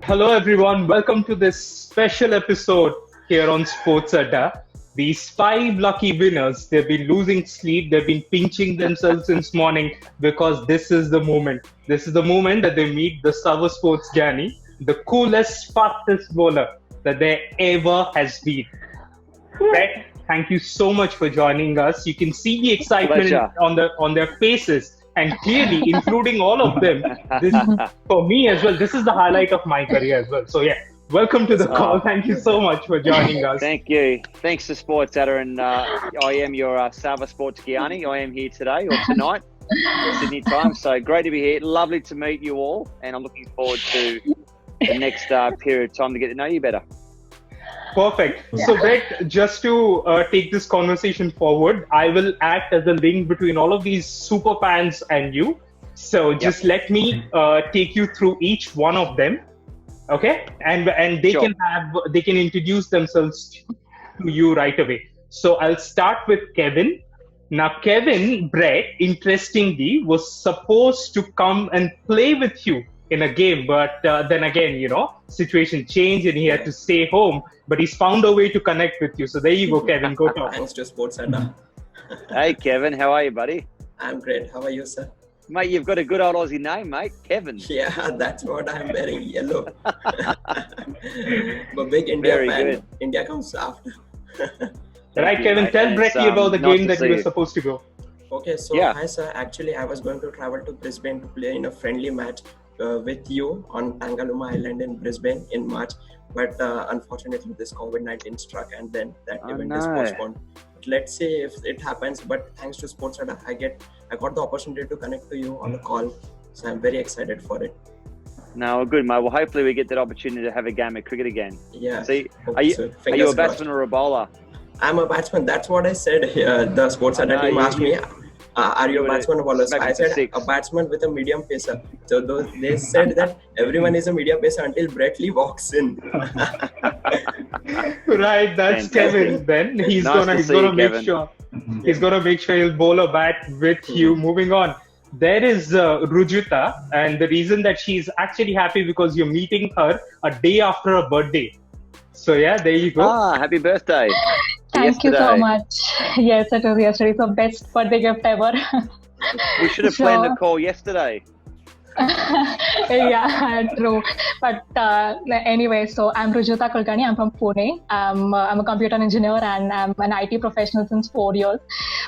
Hello everyone. Welcome to this special episode here on Sports Adda. These five lucky winners, they've been losing sleep, they've been pinching themselves since morning because this is the moment. This is the moment that they meet the Sava Sports Jani, the coolest, fastest bowler that there ever has been. Brett, thank you so much for joining us. You can see the excitement Pleasure. on their faces, and clearly, including all of them, this for me as well. This is the highlight of my career as well. So yeah, welcome to the call. Thank you so much for joining us. Thank you. Thanks to Sports Adda, and I am your Sava Sports Gianni. I am here today or tonight, Sydney time. So great to be here. Lovely to meet you all, and I'm looking forward to the next period of time to get to know you better. Perfect. So, Brett, just to take this conversation forward, I will act as a link between all of these super fans and you. So, just let me take you through each one of them, okay? And they Sure. they can introduce themselves to you right away. So, I'll start with Kevin. Now, Kevin, Brett, interestingly, was supposed to come and play with you in a game, but then again, situation changed and he had to stay home. But he's found a way to connect with you. So there you go, Kevin. Go talk. Thanks to Sports Adda. Hey, Kevin. How are you, buddy? I'm great. How are you, sir? Mate, you've got a good old Aussie name, mate. Kevin. Yeah, that's what I'm wearing, yellow. I'm a big India Very fan. good. India comes after. Right, you, Kevin. mate. Tell It's, Bretty about the nice game to that see you were you. supposed to go. Okay, so Yeah. hi, sir. Actually, I was going to travel to Brisbane to play in a friendly match with you on Tangaluma Island in Brisbane in March. But unfortunately, this COVID-19 struck and then that Oh, event is no. postponed. But let's see if it happens. But thanks to Sports Adda, I got the opportunity to connect to you on the call. So I'm very excited for it. No, good, mate. Well, hopefully we get that opportunity to have a game of cricket again. Yeah. See, hope are you so. are you Fingers a batsman or a bowler? I'm a batsman. That's what I said. The Sports I Adda know, team you- asked me, "Are you a you batsman or bowler?" So smack I it to said, six. "A batsman with a medium pacer." So they said that everyone is a medium pacer until Brett Lee walks in. Right, that's Fantastic. Kevin. Then he's Nice to gonna see you, make Kevin. sure he'll bowl a bat with you. Moving on. There is Rujuta, and the reason that she's actually happy because you're meeting her a day after her birthday. So yeah, there you go. Happy birthday. Thank you so Yesterday. much. Yes, it was yesterday. It's the best birthday gift ever. We should have planned Sure. a call yesterday. Yeah, true. But anyway, so I'm Rujuta Kulkarni. I'm from Pune. I'm a computer engineer and I'm an IT professional since 4 years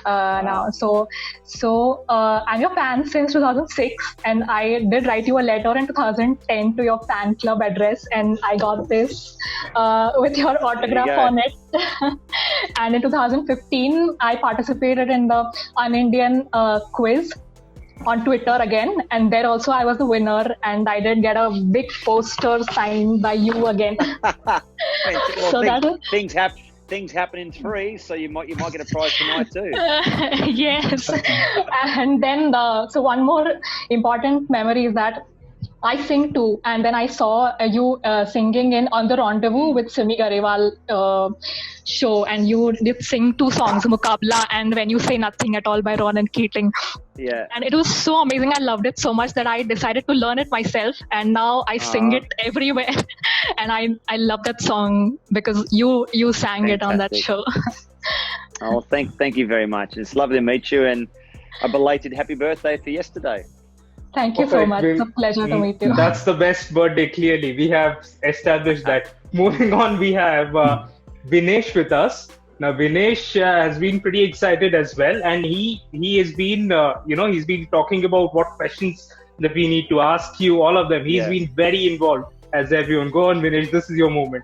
now. So I'm your fan since 2006, and I did write you a letter in 2010 to your fan club address, and I got this with your autograph go. on it. And in 2015, I participated in the Un-Indian quiz on Twitter again, and there also I was the winner, and I did get a big poster signed by you again. Well, So that is- things happen in threes, so you might get a prize tonight too. Yes. And then so one more important memory is that I sing too, and then I saw you singing in On the Rendezvous with Simi Garewal show, and you did sing 2 songs, Mukabla and When You Say Nothing at All by Ronan Keating. Yeah. And it was so amazing. I loved it so much that I decided to learn it myself, and now I sing it everywhere. And I love that song because you sang it on that Fantastic. show. Oh, thank you very much. It's lovely to meet you, and a belated happy birthday for yesterday. Thank you so Perfect. much. It's a pleasure to meet you. That's the best birthday, clearly. We have established that. Moving on, we have Vinesh with us. Now, Vinesh has been pretty excited as well. And he has been, he's been talking about what questions that we need to ask you, all of them. He's been very involved as everyone. Go on, Vinesh. This is your moment.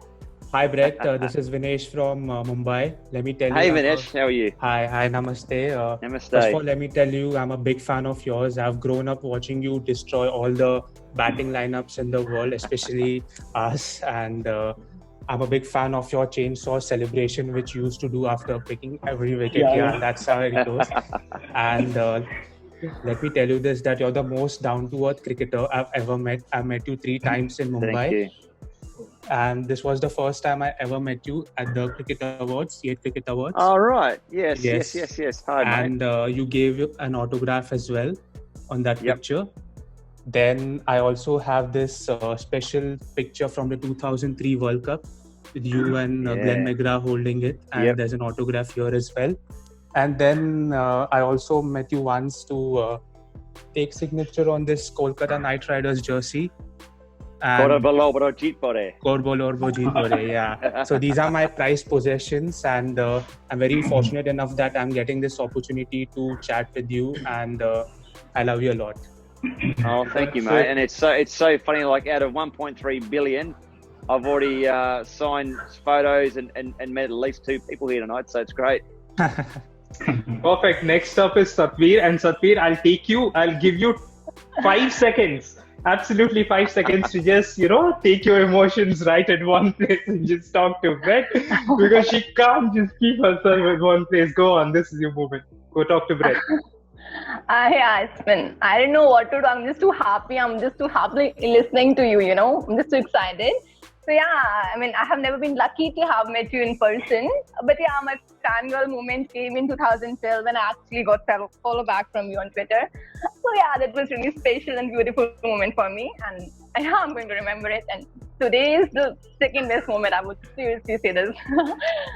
Hi Brett, this is Vinesh from Mumbai. Let me tell Hey you. Vinesh, how are you? Hi, namaste. Namaste. First of all, let me tell you, I'm a big fan of yours. I've grown up watching you destroy all the batting lineups in the world, especially us. And I'm a big fan of your chainsaw celebration, which you used to do after picking every wicket. Yeah, that's how it goes. And let me tell you this, that you're the most down-to-earth cricketer I've ever met. I met you 3 times in Mumbai. Thank you. And this was the first time I ever met you at the Cricket Awards, 8 Cricket Awards. All right. Yes. Hi, mate. And you gave an autograph as well on that Yep. picture. Then I also have this special picture from the 2003 World Cup with you and Glenn McGrath holding it, and there's an autograph here as well. And then I also met you once to take signature on this Kolkata Knight Riders jersey. And yeah. So these are my prized possessions, and I'm very fortunate enough that I'm getting this opportunity to chat with you, and I love you a lot. Oh, thank you, mate. And it's so funny. Like, out of 1.3 billion, I've already signed photos and met at least 2 people here tonight. So it's great. Perfect. Next up is Satvir, and Satvir, I'll give you 5 seconds. Absolutely 5 seconds to just, take your emotions right at one place and just talk to Brett, because she can't just keep herself at one place. Go on. This is your moment. Go talk to Brett. Yeah, Aspen. I don't know what to do. I'm just too happy. I'm just too happy listening to you, I'm just too excited. So yeah, I mean, I have never been lucky to have met you in person. But yeah, my fangirl moment came in 2012 when I actually got follow back from you on Twitter. So yeah, that was really special and beautiful moment for me. And yeah, I'm going to remember it. And today is the second best moment. I would seriously say this.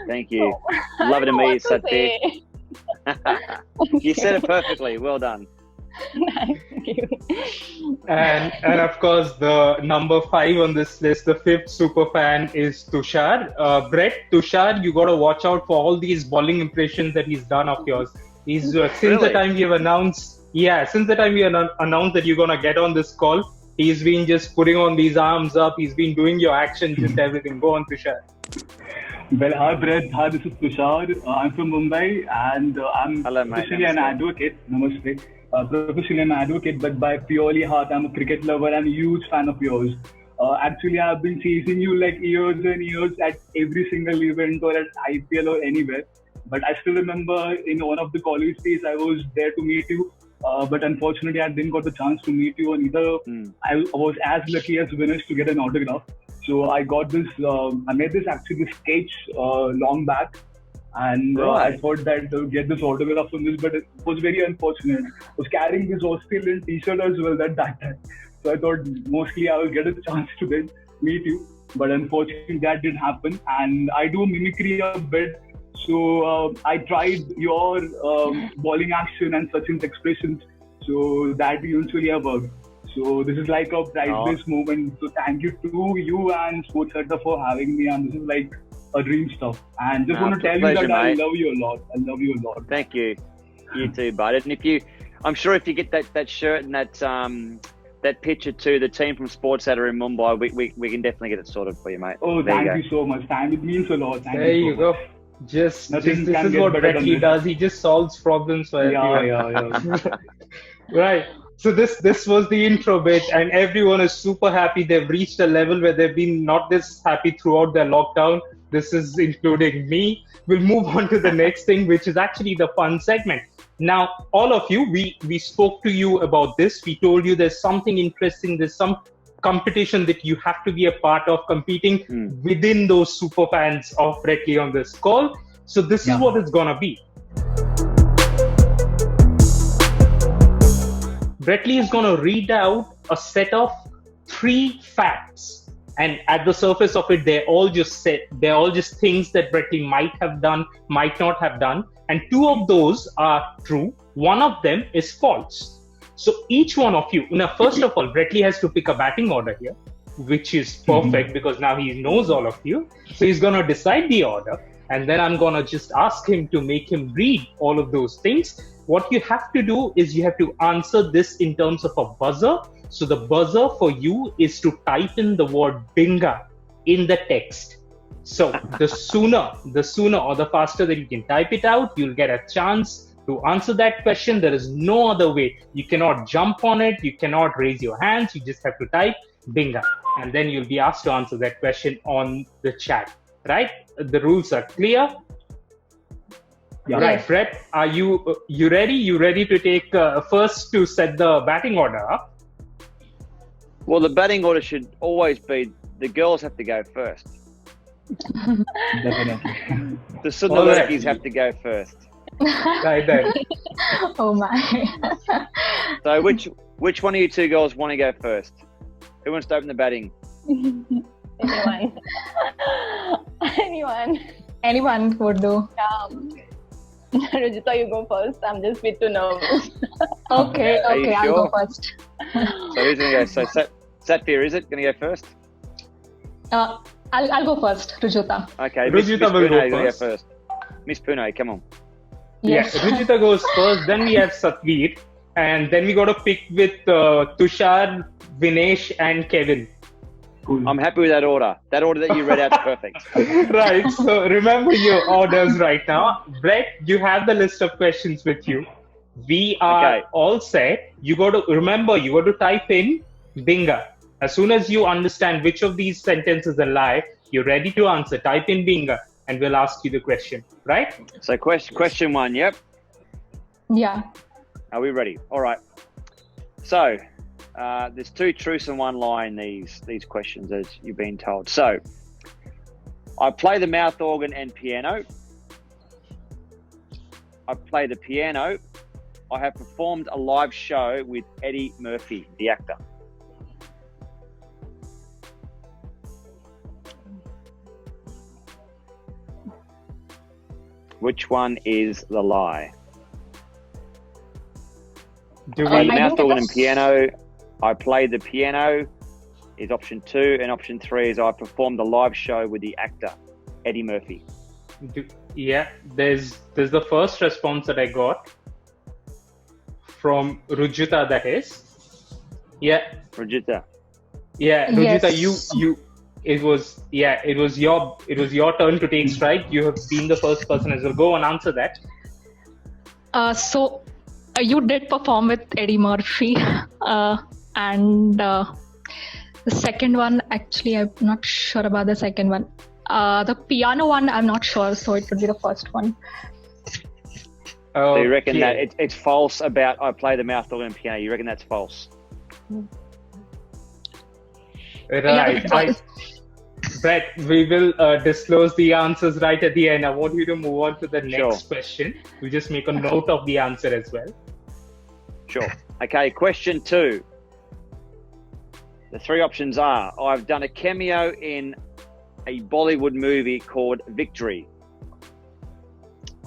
Thank you. Love to meet you, Satvir. You said it perfectly. Well done. Thank you. And of course, the number 5 on this list, the 5th super fan, is Tushar. Brett, Tushar, you got to watch out for all these bowling impressions that he's done of yours. He's since the time you've announced, announced that you're gonna get on this call, he's been just putting on these arms up. He's been doing your action, just everything. Go on, Tushar. Well, hi Brett. Hi, this is Tushar. I'm from Mumbai, and I'm professionally an advocate. Namaste. Professionally an advocate, but by purely heart, I'm a cricket lover. I'm a huge fan of yours. Actually, I've been chasing you like years and years at every single event or at IPL or anywhere. But I still remember in one of the college days, I was there to meet you. But unfortunately, I didn't got the chance to meet you, and either I was as lucky as winners to get an autograph. So I got this. I made this sketch long back, and I thought that get this autograph from this, but it was very unfortunate. I was carrying this Australian T-shirt as well at that time, so I thought mostly I will get a chance to then meet you, but unfortunately that didn't happen. And I do mimicry a bit, so I tried your bowling action and Sachin's expressions, so that eventually have worked. So this is like a priceless moment. So thank you to you and Sports Center for having me, and this is like a dream stuff. And just want to tell you that mate. I love you a lot. I love you a lot. Thank you. You too, bud. And I'm sure if you get that shirt and that picture to the team from Sports Center in Mumbai, we can definitely get it sorted for you, mate. Oh, thank you so much. It means a lot. There you go. This is what Brett does. He just solves problems for everyone. Yeah. Right. So this was the intro bit, and everyone is super happy. They've reached a level where they've been not this happy throughout their lockdown. This is including me. We'll move on to the next thing, which is actually the fun segment. Now, all of you, we spoke to you about this. We told you there's something interesting. There's some competition that you have to be a part of, competing within those super fans of Brett Lee on this call. So this is what it's gonna be. Brett Lee is going to read out a set of 3 facts, and at the surface of it, they're all just things that Brett Lee might have done, might not have done, and 2 of those are true. 1 of them is false. So each one of you, now first of all, Brett Lee has to pick a batting order here, which is perfect because now he knows all of you. So he's going to decide the order, and then I'm going to just ask him to make him read all of those things. What you have to do is you have to answer this in terms of a buzzer. So the buzzer for you is to type in the word binga in the text. So the sooner or the faster that you can type it out, you'll get a chance to answer that question. There is no other way. You cannot jump on it. You cannot raise your hands. You just have to type binga. And then you'll be asked to answer that question on the chat, right? The rules are clear. Yeah. Right, Brett, are you ready? You ready to take first to set the batting order up? Well, the batting order should always be the girls have to go first. Definitely. The Sundarekis have to go first. Right. Oh my. So Which one of you two girls want to go first? Who wants to open the batting? Anyone. Anyone. Anyone would do. Rujita, you go first. I'm just a bit too nervous. Okay, Are you I'll sure? go first. So who's going to go? So Satvir, is it going to go first? I'll go first, Rujuta. Okay, Miss Rujita will Pune go going to go first. first. Miss Pune, come on. Yes. Yeah, Rujita goes first, then we have Satvir, and then we got to pick with Tushar, Vinesh, and Kevin. Cool. I'm happy with that order. That order that you read out is perfect. Right, so remember your orders right now. Brett, you have the list of questions with you. We are Okay. all set. You got to remember, you got to type in Binga. As soon as you understand which of these sentences are lie, you're ready to answer. Type in Binga, and we'll ask you the question. Right? So question one, yep. Yeah. Are we ready? All right. So there's 2 truths and 1 lie in these questions, as you've been told. So I play the mouth organ and piano. I play the piano. I have performed a live show with Eddie Murphy, the actor. Which one is the lie? Do Play we? the I mouth think organ and that's- piano. I play the piano is option 2, and option 3 is I performed a live show with the actor Eddie Murphy. Yeah, there's the first response that I got from Rujita. That is, yeah, Rajita. yeah, Rujita, Yes. you. It was your turn to take strike. You have been the first person as well. Go and answer that. So you did perform with Eddie Murphy, and the second one, actually, I'm not sure about the second one. The piano one, I'm not sure, so it would be the first one. So you reckon that Okay. it's false about I play the mouth organ and piano? You reckon that's false? Right. Yeah, Brett, we will disclose the answers right at the end. I want you to move on to the next Sure. question. We just make a note of the answer as well. Sure. Okay, question 2. The 3 options are I've done a cameo in a Bollywood movie called Victory.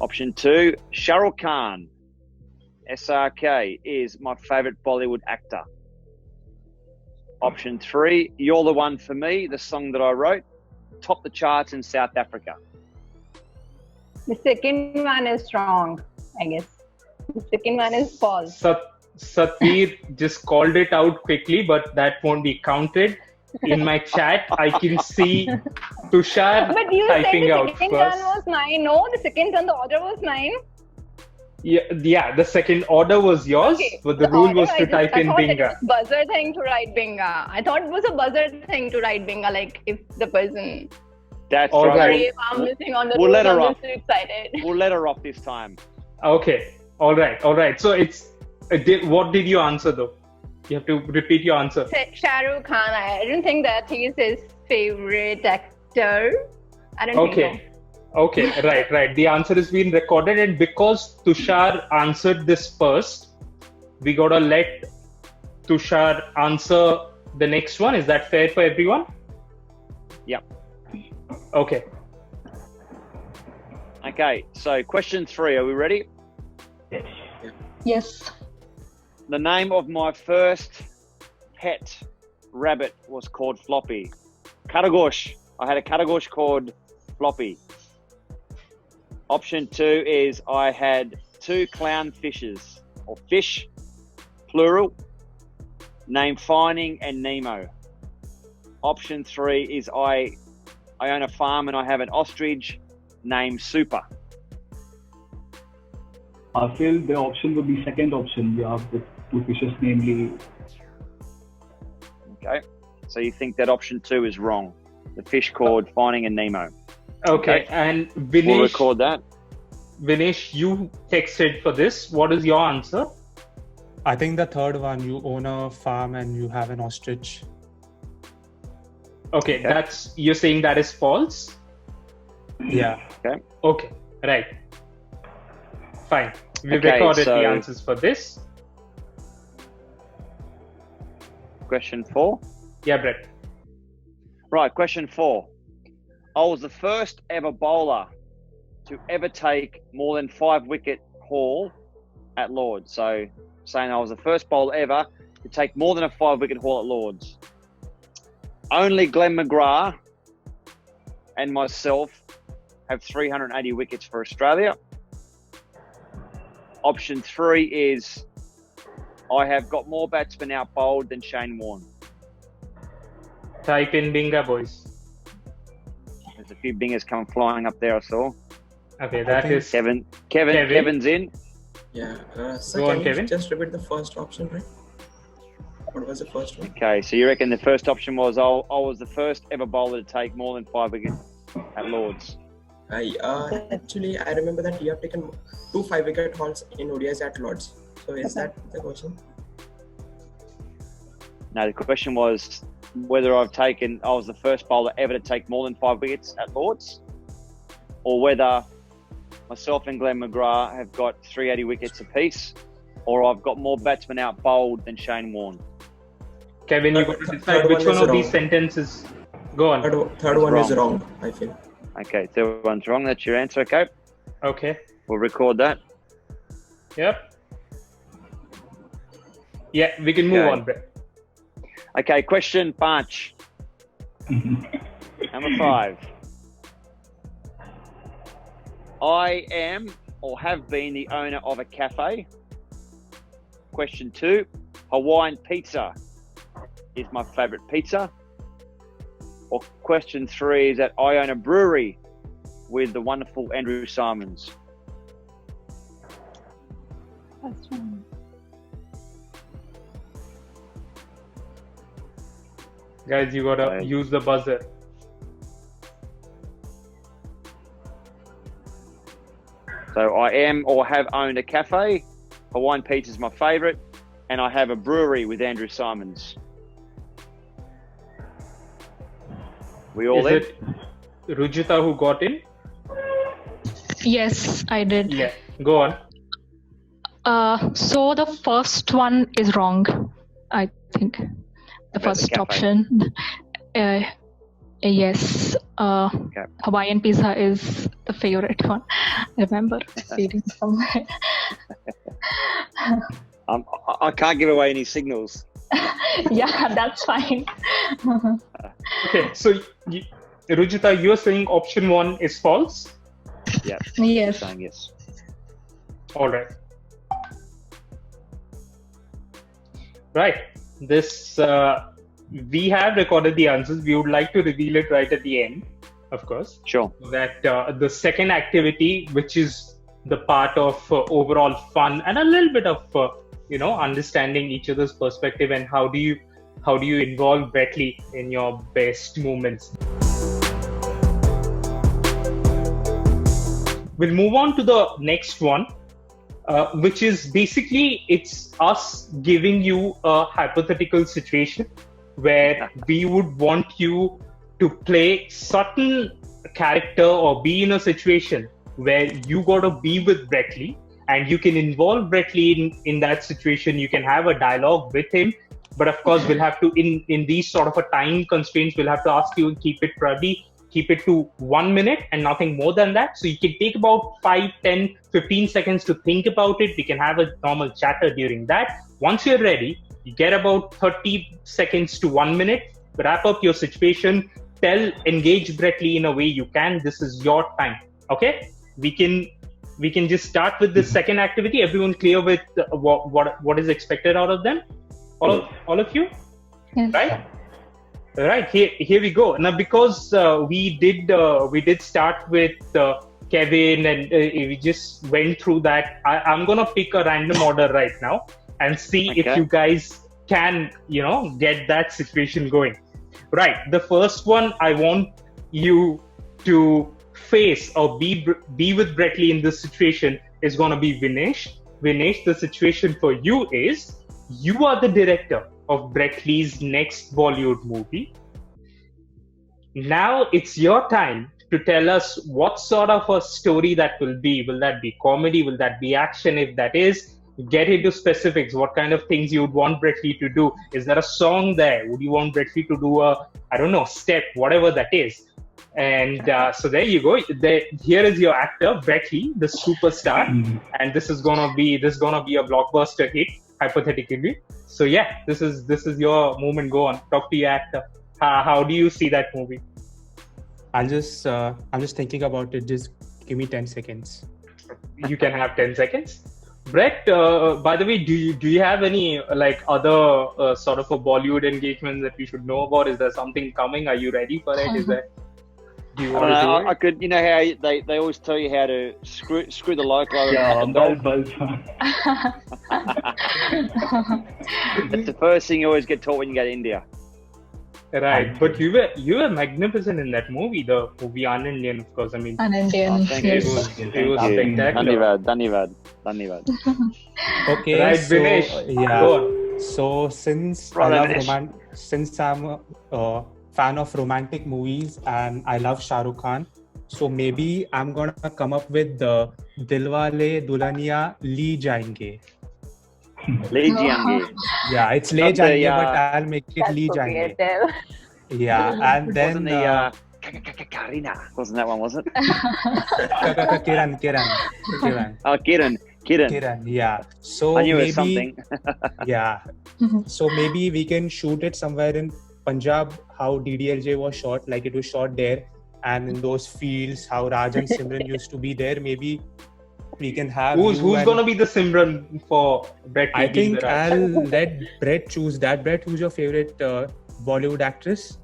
Option 2, Shah Rukh Khan, SRK, is my favourite Bollywood actor. Option 3, You're the One for Me, the song that I wrote, topped the charts in South Africa. The second one is wrong, I guess. The second one is false. Satvir just called it out quickly, but that won't be counted. In my chat, I can see Tushar But you said typing the out second turn first. was mine. No, the second turn, the order was mine. Yeah, the second order was yours, Okay. but the rule order, was to type in I thought it Binga. was buzzer thing to write Binga. I thought it was a buzzer thing to write Binga, like if the person. That's All right. right. Sorry if I'm missing on the We'll rules. let her I'm off. just too excited. We'll let her off this time. Okay, all right. So it's what did you answer though? You have to repeat your answer. Shah Rukh Khan. I don't think that he is his favorite actor. I don't think Okay. Okay, right. The answer is being recorded, and because Tushar answered this first, we gotta let Tushar answer the next one. Is that fair for everyone? Yep. Okay. Okay, so question 3, are we ready? Yes. The name of my first pet rabbit was called Floppy. Karagosh. I had a Karagosh called Floppy. Option 2 is I had 2 clown fishes, or fish, plural, named Finding and Nemo. Option 3 is I own a farm and I have an ostrich named Super. I feel the option would be second option. You have the 2 fishes, namely. Okay, so you think that option 2 is wrong. The fish called Finding and Nemo. Okay, and We'll Vinesh, record that. you texted for this. What is your answer? I think the third one, you own a farm and you have an ostrich. Okay, you're saying that is false? Yeah. Okay, right. Fine. We've Okay, recorded so- the answers for this. question 4? Yeah, Brett. Right, question 4. I was the first ever bowler to ever take more than 5-wicket haul at Lords. So, saying I was the first bowler ever to take more than a 5-wicket haul at Lords. Only Glenn McGrath and myself have 380 wickets for Australia. Option 3 is I have got more batsmen out bowled than Shane Warne. Type in Binga, boys. There's a few bingers come flying up there, I saw. Okay, that is Kevin's in. Yeah. So Go on, can you Kevin. just repeat the first option, right? What was the first one? Okay, so you reckon the first option was I was the first ever bowler to take more than 5 wickets at Lords? Actually, I remember that you have taken 2 5-wicket hauls in ODIs at Lords. So is that the question? No, the question was whether I was the first bowler ever to take more than 5 wickets at Lords, or whether myself and Glenn McGrath have got 380 wickets apiece, or I've got more batsmen out bowled than Shane Warne. Kevin, you got to decide which one of these sentences. Go on. Third one is wrong, I feel. Okay, third one's wrong. That's your answer, okay? Okay. We'll record that. Yep. Yeah, we can move on, Brett. Okay, question 5. Number 5. I am or have been the owner of a cafe. Question 2. Hawaiian pizza is my favourite pizza. Or question 3 is that I own a brewery with the wonderful Andrew Simons. First one. Guys, you gotta use the buzzer. So I am or have owned a cafe. Hawaiian pizza is my favourite. And I have a brewery with Andrew Simons. We all in? Is it Rujita who got in? Yes, I did. Yeah. Go on. So the first one is wrong, I think. The first cafe? option. Yes. Hawaiian pizza is the favorite one. I remember reading somewhere. I can't give away any signals. Yeah, that's fine. Okay, so Rujita, you're saying option 1 is false? Yeah. Yes. Saying yes. All right. Right. This we have recorded the answers. We would like to reveal it right at the end, of course. Sure. That the second activity, which is the part of overall fun and a little bit of understanding each other's perspective, and how do you involve Brett Lee in your best moments. We'll move on to the next one, which is basically it's us giving you a hypothetical situation where we would want you to play certain character or be in a situation where you got to be with Brett Lee, and you can involve Brett Lee in that situation. You can have a dialogue with him, but of course we'll have to in these sort of a time constraints, we'll have to ask you keep it to 1 minute and nothing more than that. So you can take about 5, 10, 15 seconds to think about it. We can have a normal chatter during that. Once you're ready, you get about 30 seconds to 1 minute, wrap up your situation, engage Brett Lee in a way you can. This is your time. Okay? We can just start with the second activity. Everyone clear with what is expected out of them? All of you? Yes. Right? Right, here we go. Now, because we did start with Kevin, and we just went through that, I'm gonna pick a random order right now and see if you guys can, get that situation going. Right, the first one I want you to face or be with Brett Lee in this situation is gonna be Vinesh. Vinesh, the situation for you is you are the director of Brett Lee's next Bollywood movie. Now it's your time to tell us what sort of a story that will be. Will that be comedy? Will that be action? If that is, get into specifics, what kind of things you would want Brett Lee to do. Is there a song there? Would you want Brett Lee to do a, I don't know, step, whatever that is? And so there you go. Here is your actor, Brett Lee, the superstar, and this is gonna be a blockbuster hit, hypothetically. So yeah, this is your moment. Go on, talk to your actor. How do you see that movie? I'm just thinking about it. Just give me 10 seconds. You can have 10 seconds. Brett, by the way, do you have any like other sort of a Bollywood engagement that we should know about? Is there something coming? Are you ready for it? Is there? Do you want to do it? I could, you know how they always tell you how to screw the local. Yeah, buzz. That's the first thing you always get taught when you go to India. Right, but you were magnificent in that movie, the movie Un-Indian, of course. I mean, Un-Indian. Thank it you. was spectacular. Dhanyavad. Okay, Right, so Vinesh, go on. so since Right, I love Vinesh. since I'm a fan of romantic movies and I love Shah Rukh Khan, so maybe I'm gonna come up with the Dilwale Dulhania Le Jayenge. Le Jayenge. Yeah, it's Le Not the, Jayenge, but I'll make it That's Le so Jayenge. creative. Yeah, and then Wasn't the Karina? Wasn't that one? Was it? Kiran. Oh, Kiran. Kiran, yeah. So I knew it was maybe, something. yeah. So maybe we can shoot it somewhere in Punjab, how DDLJ was shot, like it was shot there, and in those fields, how Raj and Simran used to be there. Maybe we can have. Who's gonna be the Simran for Brett Lee? I think the Raj? I'll let Brett choose that. Brett, who's your favorite Bollywood actress?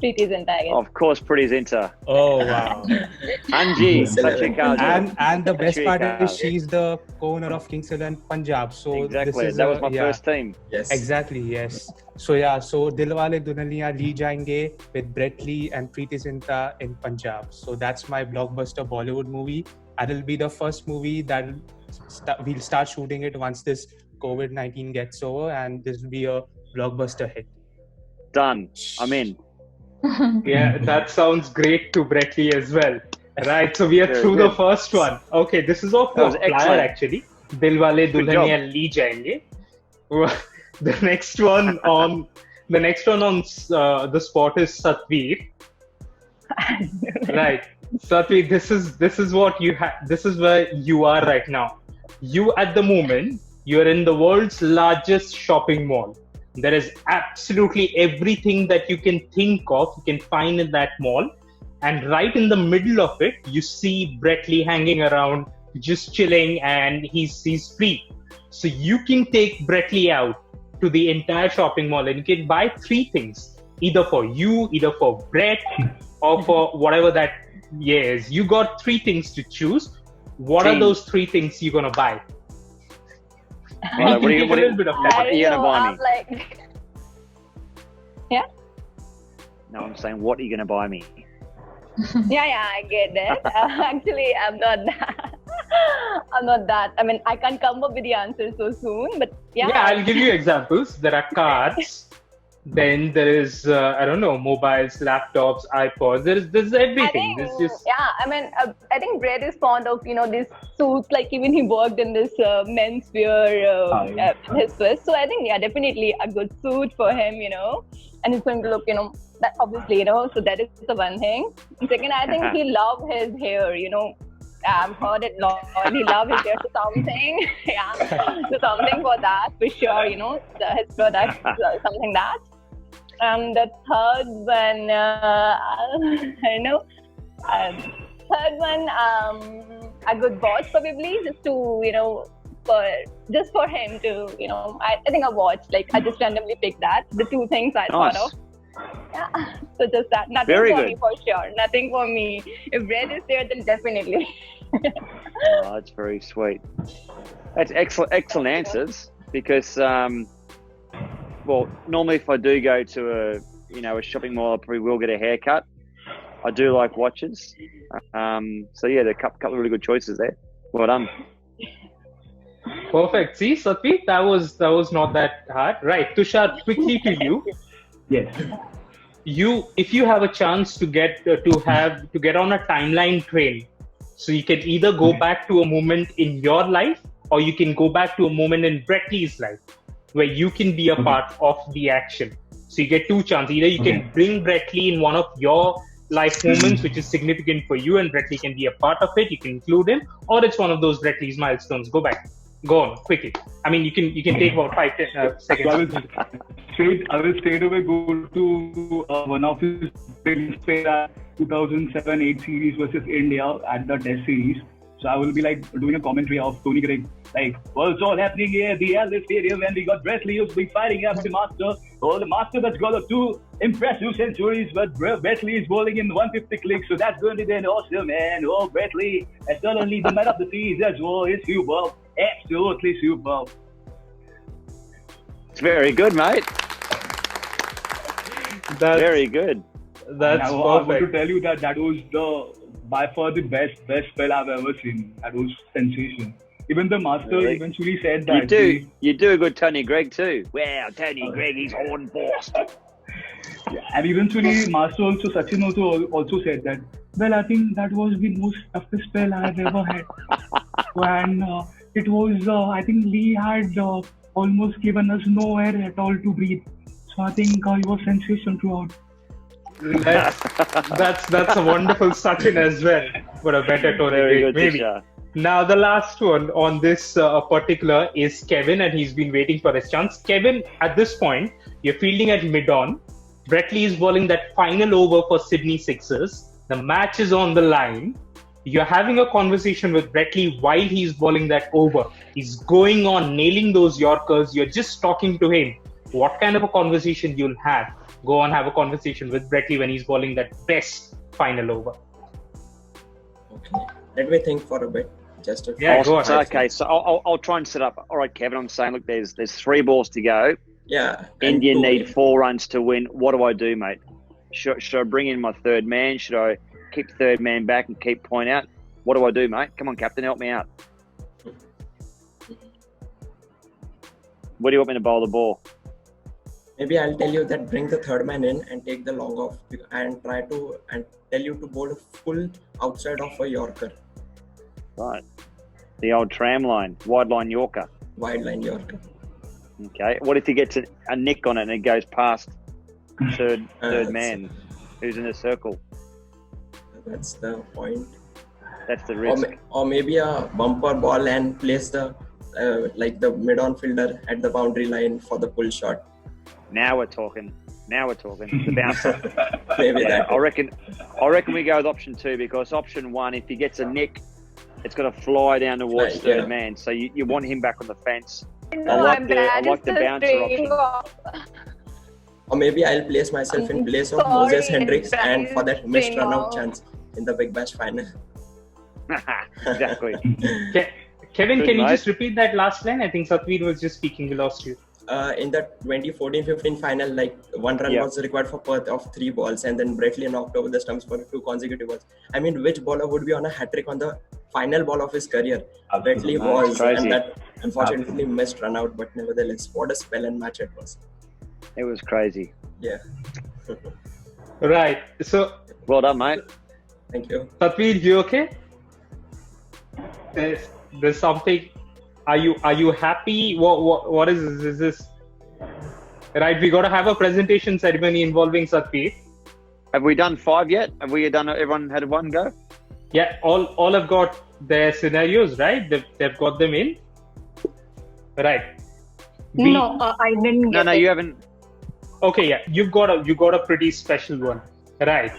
Preeti Zinta, I guess. Of course, Pretty Zinta. Oh wow! Anji, Sachin Tendulkar. And the best part Kajal. is she's the co-owner of Kings Salon Punjab. So Exactly. this is That was my first team. Yes. Exactly, yes. So yeah, so Dilwale Dulhania Le Jayenge with Brett Lee and Preeti Zinta in Punjab. So that's my blockbuster Bollywood movie. And it'll be the first movie that we'll start shooting it once this COVID-19 gets over, and this will be a blockbuster hit. Done. I'm in. Yeah, that sounds great to Brett Lee as well. Right, so we are Very through the good. first one. Okay, this is off That the was flyer excellent. actually. Dilwale Good Dulhania Le Jayenge. The next one on the spot is Satvir. Right, Satvir, this is what you have. This is where you are right now. You at the moment, you're in the world's largest shopping mall. There is absolutely everything that you can think of, you can find in that mall. And right in the middle of it, you see Brett Lee hanging around, just chilling, and he's free. So you can take Brett Lee out to the entire shopping mall and you can buy 3 things, either for you, either for Brett, or for whatever that is. You got 3 things to choose. What are Team. those 3 things you're gonna buy? Well, what are you Take a little bit of what time. are you gonna buy I'm me? like, No, I'm saying, what are you gonna buy me? yeah, I get it. Actually, I'm not that. I'm not that. I mean, I can't come up with the answer so soon, but yeah. Yeah, I'll give you examples. There are cars. Then there is, I don't know, mobiles, laptops, iPods. There's everything. I think, There's just I mean, I think Brett is fond of, these suits, like even he worked in this menswear in his first. So I think, yeah, definitely a good suit for him, and he's going to look, that obviously, so that is the one thing. And second, I think he loves his hair, I've heard it long. He loves his hair, so something, so something for that, for sure, his product, something that. The third one, I don't know. Third one, a good watch probably, just to, for him to, I think a watch. Like I just randomly picked that. The 2 things I thought of. Yeah. So just that. Nothing Very for good. me for sure. Nothing for me. If Brett is there, then definitely. Oh, that's very sweet. That's excellent answers because, well, normally if I do go to a shopping mall, I probably will get a haircut. I do like watches. So yeah, there are a couple of really good choices there. Well done. perfect. See, Satvir, that was not that hard. Right, Tushar, quickly to you. Yes. If you have a chance to get on a timeline train, so you can either go back to a moment in your life or you can go back to a moment in Brett Lee's life where you can be a part of the action. So you get two chances. Either you can bring Brett Lee in one of your life moments, which is significant for you, and Brett Lee can be a part of it. You can include him, or it's one of those Brett Lee's milestones. Go on quickly. I mean, you can take about 5-10 seconds. I will straight away go to one of his biggest players, 2007-8 series versus India at the Test series. So I will be like doing a commentary of Tony Craig, like, what's all happening here at the Ellis Stadium when we got Brett Lee who's been fighting up the master. Oh, the master that's got 2 impressive centuries, but Brett Lee is bowling in 150 clicks, so that's going to be an awesome, man. Oh, Brett Lee, and suddenly the man of the series as well is superb. Absolutely superb. It's very good, mate. Very good. That's perfect. I want to tell you that was by far the best spell I've ever seen. That was sensation. Even the master eventually said that. You do a good Tony Gregg too. Wow, Tony Gregg, he's on boss. And eventually, master also, Sachin also said that, well, I think that was the most toughest spell I've ever had. And it was, I think Lee had almost given us no air at all to breathe. So I think he was sensation throughout. That's a wonderful Sachin as well, but a better Tony Gregg, maybe. Tisha. Now the last one on this particular is Kevin, and he's been waiting for his chance. Kevin, at this point, you're fielding at mid-on. Brett Lee is bowling that final over for Sydney Sixers. The match is on the line. You're having a conversation with Brett Lee while he's bowling that over. He's going on, nailing those Yorkers. You're just talking to him. What kind of a conversation you'll have? Go on, have a conversation with Brett Lee when he's bowling that best final over. Okay, let me think for a bit. Just a go on. Okay, so I'll try and set up. All right, Kevin, I'm saying, look, there's 3 balls to go. Yeah. India need 4 runs to win. What do I do, mate? Should I bring in my third man? Should I keep third man back and keep point out? What do I do, mate? Come on, Captain, help me out. Where do you want me to bowl the ball? Maybe I'll tell you that bring the third man in and take the long off and tell you to bowl full outside of a Yorker. Right. The old tram line, wide line Yorker. Wide line Yorker. Okay. What if he gets a nick on it and it goes past third man who's in the circle? That's the point. That's the risk. Or maybe a bumper ball and place the the mid-on fielder at the boundary line for the pull shot. Now we're talking. The bouncer. Maybe that. I reckon we go with option 2, because option 1, if he gets a nick, it's got to fly down towards third man. So you want him back on the fence. No, I like the bouncer option. Or maybe I'll place myself in place of Moses Hendricks and for that missed run-out chance in the Big Bash final. Exactly. Kevin, can you just repeat that last line? I think Satveer was just speaking. We lost you. In the 2014-15 final, one run was required for Perth of 3 balls, and then Brett Lee knocked over the stumps for 2 consecutive balls. I mean, which bowler would be on a hat-trick on the final ball of his career? Brett Lee was, and that unfortunately missed run out, but nevertheless, what a spell and match it was. It was crazy. Yeah. Right. So. Well done, mate. Thank you. Satveer, you okay? There's something. Are you happy? What is this? Is this right? We got to have a presentation ceremony involving Satveer. Have we done 5 yet? Have we done? Everyone had one go? Yeah, all have got their scenarios, right? They've got them in. Right. No, I didn't get No, you haven't. Okay, yeah, you got a pretty special one, right?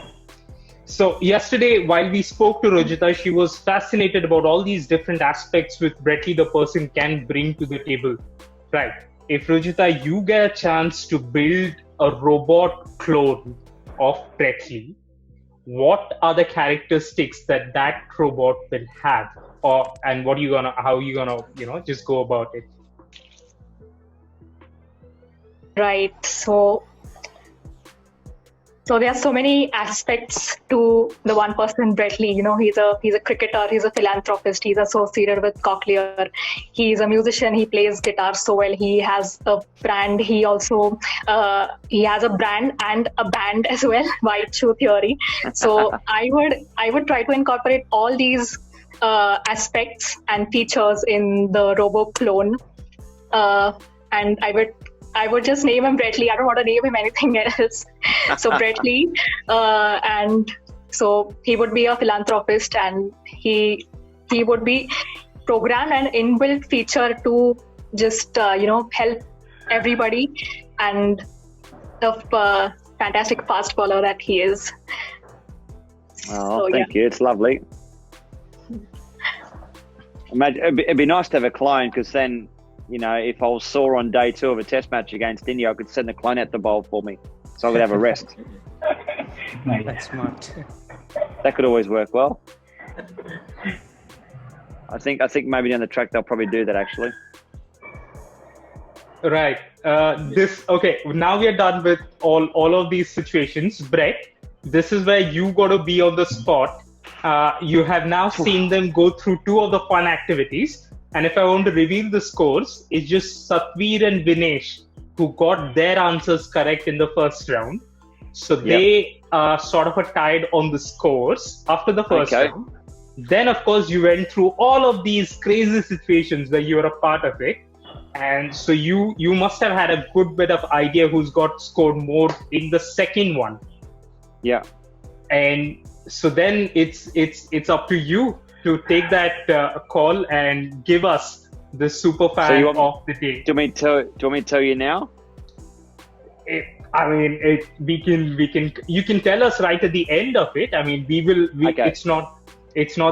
So yesterday, while we spoke to Rojita, she was fascinated about all these different aspects which Brett Lee, the person, can bring to the table, right? If Rojita, you get a chance to build a robot clone of Brett Lee, what are the characteristics that robot will have, and how are you gonna just go about it? Right. So there are so many aspects to the one person, Brett Lee. He's a cricketer, he's a philanthropist, he's associated with Cochlear, he's a musician, he plays guitar so well, he has a brand, he also he has a brand and a band as well, White Shoe Theory. So I would try to incorporate all these aspects and features in the robo clone, and I would just name him Brett Lee. I don't want to name him anything else. So Brett Lee, and so he would be a philanthropist, and he would be programmed an inbuilt feature to just help everybody, and the fantastic fast bowler that he is. Oh, thank you. It's lovely. Imagine, it'd be nice to have a clone, because then, if I was sore on day 2 of a test match against India, I could send the clone out the bowl for me, so I could have a rest. That's smart. That could always work well. I think maybe down the track they'll probably do that, actually. Right. Okay. Now we are done with all of these situations. Brett, this is where you got to be on the spot. You have now seen them go through 2 of the fun activities. And if I want to reveal the scores, it's just Satvir and Vinesh who got their answers correct in the first round. So they sort of are tied on the scores after the first round. Then, of course, you went through all of these crazy situations where you were a part of it. And so you must have had a good bit of idea who's got scored more in the second one. Yeah. And so then it's up to you to take that call and give us the super fan of the day. Do you want me to tell you now? You can tell us right at the end of it. I mean, it's not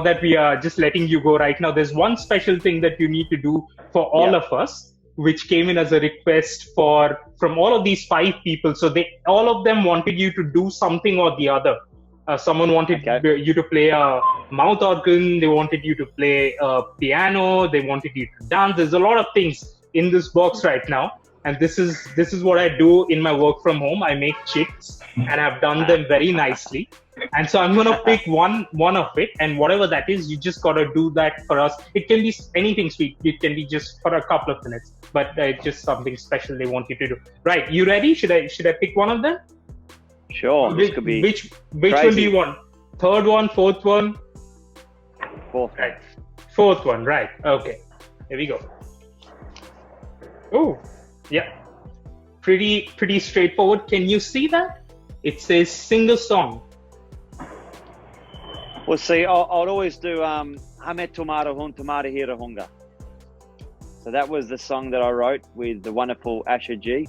that we are just letting you go right now. There's one special thing that you need to do for all of us, which came in as a request from all of these 5 people. So all of them wanted you to do something or the other. Someone wanted you to play a mouth organ. They wanted you to play a piano. They wanted you to dance. There's a lot of things in this box right now. And this is what I do in my work from home. I make chips, and I've done them very nicely. And so I'm gonna pick one of it, and whatever that is, you just gotta do that for us. It can be anything sweet. It can be just for a couple of minutes, but it's just something special they want you to do. Right? You ready? Should I pick one of them? Sure. This could be which one do you want? Third one, fourth one? Fourth. Right. Fourth one. Right. Okay. Here we go. Oh. Yeah, pretty straightforward. Can you see that? It says sing a song. Well, see, I'd always do Hame Tomara Hun Tomara Hira Hunga. So that was the song that I wrote with the wonderful Asha G.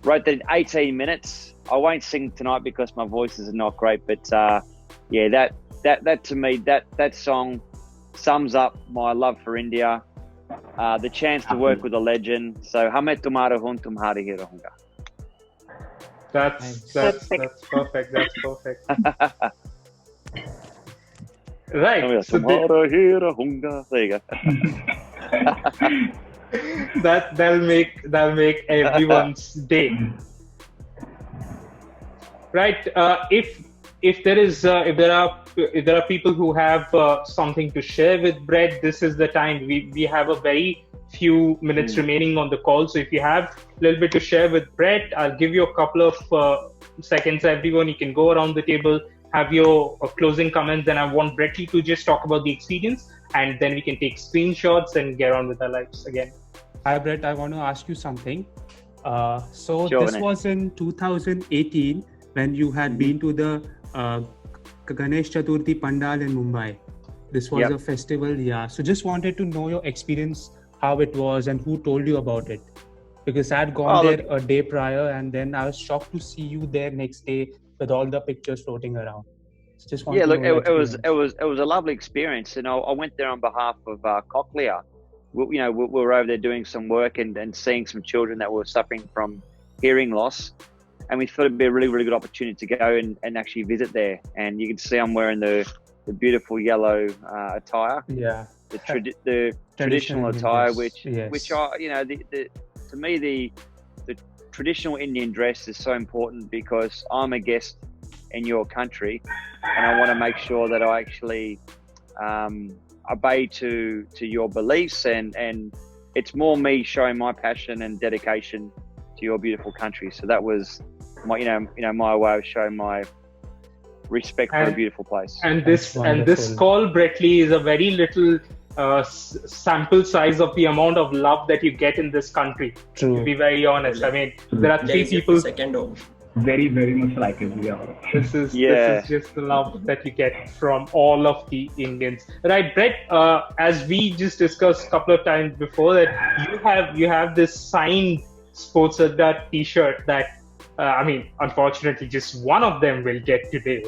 Wrote that in 18 minutes. I won't sing tonight because my voice is not great, but that to me, that song sums up my love for India. The chance to work with a legend. So, Hame Tumara Hun Tumhari Hira Hunga. That's perfect. That's perfect. Right. So Hira Hunga. There you go. that'll make everyone's day. Right. If there are people who have something to share with Brett, this is the time. We have a very few minutes remaining on the call. So if you have a little bit to share with Brett, I'll give you a couple of seconds. Everyone, you can go around the table, have your closing comments. Then I want Brett to just talk about the experience, and then we can take screenshots and get on with our lives again. Hi, Brett. I want to ask you something. This was in 2018 when you had been to the Ganesh Chaturthi Pandal in Mumbai. This was a festival, So just wanted to know your experience, how it was, and who told you about it. Because I had gone there a day prior, and then I was shocked to see you there next day with all the pictures floating around. So just wanted to know it was a lovely experience, and I went there on behalf of Cochlear. We were over there doing some work and seeing some children that were suffering from hearing loss. And we thought it'd be a really, really good opportunity to go and actually visit there. And you can see I'm wearing the beautiful yellow attire. Yeah. The traditional attire, which are, to me, the traditional Indian dress is so important because I'm a guest in your country, and I want to make sure that I actually obey to your beliefs, and it's more me showing my passion and dedication to your beautiful country. So that was my, my way of showing my respect for a beautiful place. And this call, Brett Lee, is a very little sample size of the amount of love that you get in this country. True. To be very honest, I mean, there are 3 people. Second home. Very, very much like it. Yeah. This is just the love that you get from all of the Indians, right, Brett? As we just discussed a couple of times before, that you have this signed Sports Adda T-shirt that I mean, unfortunately, just one of them will get today,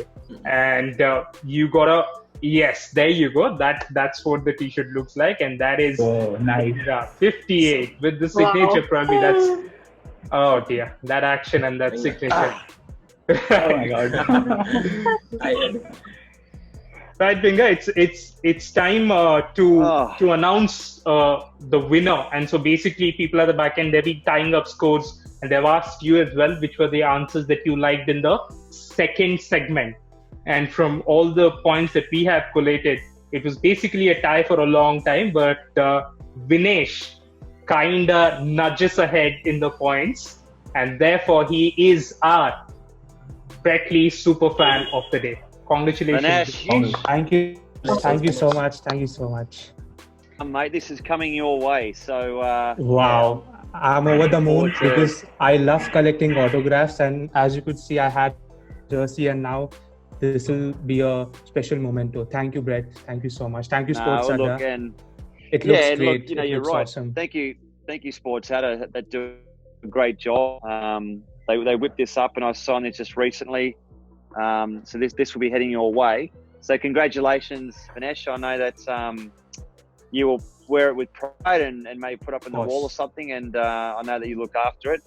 and you got a. Yes, there you go. That's what the T-shirt looks like, and that is nice. 58 with the signature. Probably that's. Oh dear, that action and that signature. Oh my god. Right, Binga, it's time to announce the winner, and so basically people at the back end, they'll be tying up scores, and they've asked you as well which were the answers that you liked in the second segment. And from all the points that we have collated, it was basically a tie for a long time, but Vinesh kinda nudges ahead in the points, and therefore he is our Brett Lee super fan of the day. Congratulations. Vinesh. Thank you so much. Thank you so much. Mate, this is coming your way. So wow. I'm over the moon because I love collecting autographs, and as you could see, I had jersey, and now this will be a special memento. Thank you, Brett. Thank you so much. Thank you, Sports Adda. It looks great. Look, you're right. Awesome. Thank you, Sports Adda. They do a great job. They whipped this up, and I signed it just recently. So this will be heading your way. So congratulations, Vinesh. I know that you will wear it with pride and maybe put up on the wall or something. And I know that you look after it.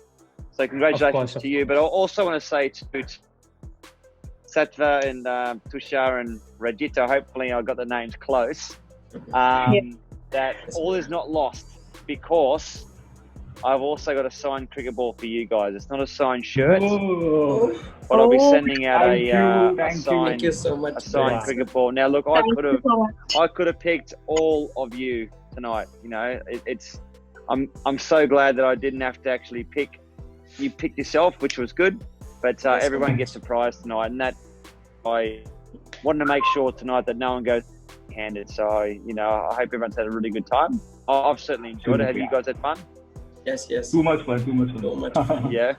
So congratulations to you. But I also want to say to Satva and Tushar and Rajita, hopefully I got the names close, that all is not lost, because I've also got a signed cricket ball for you guys. It's not a signed shirt, but I'll be sending out a signed cricket ball. Now, look, I could have picked all of you tonight. You know, I'm so glad that I didn't have to actually pick. You picked yourself, which was good, but everyone gets a prize tonight, and that I wanted to make sure tonight that no one goes handed. So I hope everyone's had a really good time. I've certainly enjoyed it. Have you guys had fun? Yes. Too much fun. Yeah.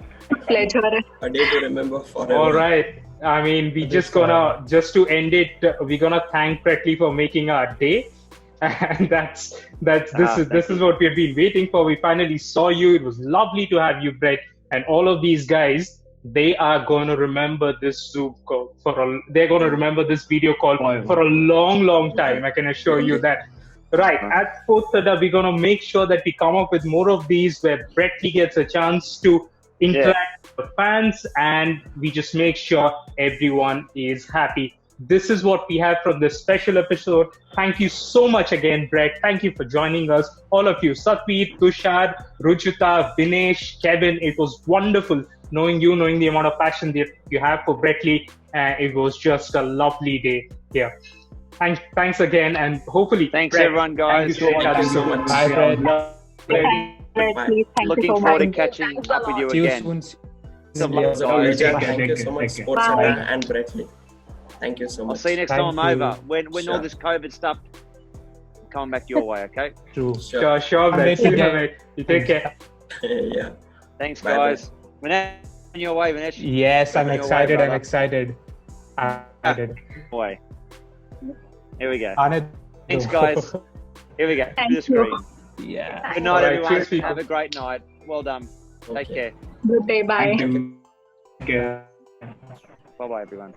Pleasure. A day to remember forever. All right. I mean, just to end it, we're gonna thank Brett Lee for making our day, and this is what we have been waiting for. We finally saw you. It was lovely to have you, Brett, and all of these guys. They are going to remember this Zoom call they're going to remember this video call for a long, long time. I can assure you that. Right. At Sports Adda, we're going to make sure that we come up with more of these where Brett Lee gets a chance to interact with the fans, and we just make sure everyone is happy. This is what we have from this special episode. Thank you so much again, Brett. Thank you for joining us. All of you, Satveer, Tushar, Rujuta, Vinesh, Kevin. It was wonderful knowing the amount of passion that you have for Brett Lee. It was just a lovely day here. Thanks again, and hopefully. Thanks, Brett, everyone, guys. Thank you so much. Bye, Brett. Looking forward to catching up with you again. Thank you so much, Sports Adda and Brett Lee. Thank you so much. I'll see you next time I'm over. When all this COVID stuff coming back your way, okay? Sure, Brett. You take care. Yeah. Thanks, guys. Vinesh, on your way, Vinesh. Yes, I'm excited. Way. Here we go. On it. Thanks, guys. Here we go. To the screen. Yeah. Good night, everyone. Have a great night. Well done. Take care. Good day. Bye. Thank you. Bye-bye, everyone.